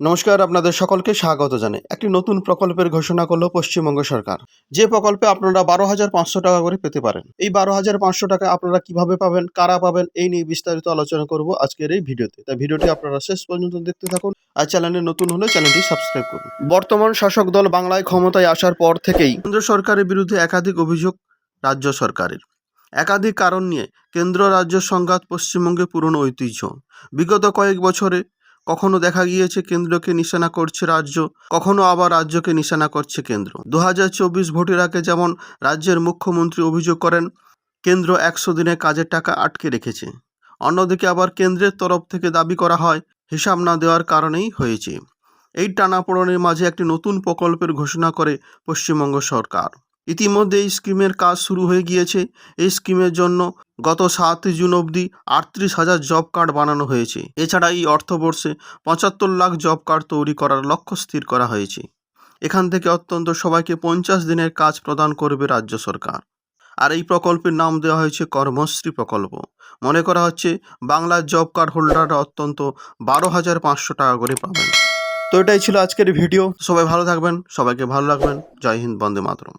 নমস্কার, আপনাদের সকলকে স্বাগত জানাই। একটি নতুন প্রকল্পের ঘোষণা করলো পশ্চিমবঙ্গ সরকার। যে প্রকল্পে আপনারা 12,500 টাকা করে পেতে পারেন। এই 12,500 টাকা আপনারা কিভাবে পাবেন, কারা পাবেন, এই নিয়ে বিস্তারিত আলোচনা করব আজকের এই ভিডিওতে। তাই ভিডিওটি আপনারা শেষ পর্যন্ত দেখতে থাকুন। আর চ্যানেলে নতুন হলে চ্যানেলটি সাবস্ক্রাইব করুন। বর্তমান শাসক দল বাংলায় ক্ষমতায় আসার পর থেকেই কেন্দ্র সরকারের বিরুদ্ধে একাধিক অভিযোগ রাজ্য সরকারের। একাধিক কারণ নিয়ে কেন্দ্র রাজ্য সংঘাত পশ্চিমবঙ্গে পুরনো ঐতিহ্য। বিগত কয়েক বছরে কখনো দেখা গিয়েছে কেন্দ্রকে নিশানা করছে রাজ্য, কখনো আবার রাজ্যকে নিশানা করছে কেন্দ্র। 2024 ভোটের আগে যেমন রাজ্যের মুখ্যমন্ত্রী অভিযোগ করেন কেন্দ্র 100 দিনে কাজের টাকা আটকে রেখেছে, অন্যদিকে আবার কেন্দ্রের তরফ থেকে দাবি করা হয় হিসাব না দেওয়ার কারণেই হয়েছে। এই টানাপোড়েনের মাঝে একটি নতুন প্রকল্পের ঘোষণা করে পশ্চিমবঙ্গ সরকার। ইতিমধ্যে এই স্কিমের কাজ শুরু হয়ে গিয়েছে। এই স্কিমের জন্য গত 7 জুন অবধি 38,000 জব কার্ড বানানো হয়েছে। এছাড়া এই অর্থবর্ষে 75 লাখ জব কার্ড তৈরি করার লক্ষ্য স্থির করা হয়েছে। এখান থেকে অত্যন্ত সবাইকে 50 দিনের কাজ প্রদান করবে রাজ্য সরকার। আর এই প্রকল্পের নাম দেওয়া হয়েছে কর্মশ্রী প্রকল্প। মনে করা হচ্ছে বাংলার জব কার্ড হোল্ডাররা অত্যন্ত 12,500 টাকা করে পাবেন। তো এটাই ছিল আজকের ভিডিও। সবাই ভালো থাকবেন, সবাইকে ভালো রাখবেন। জয় হিন্দ, বন্দে মাতরম।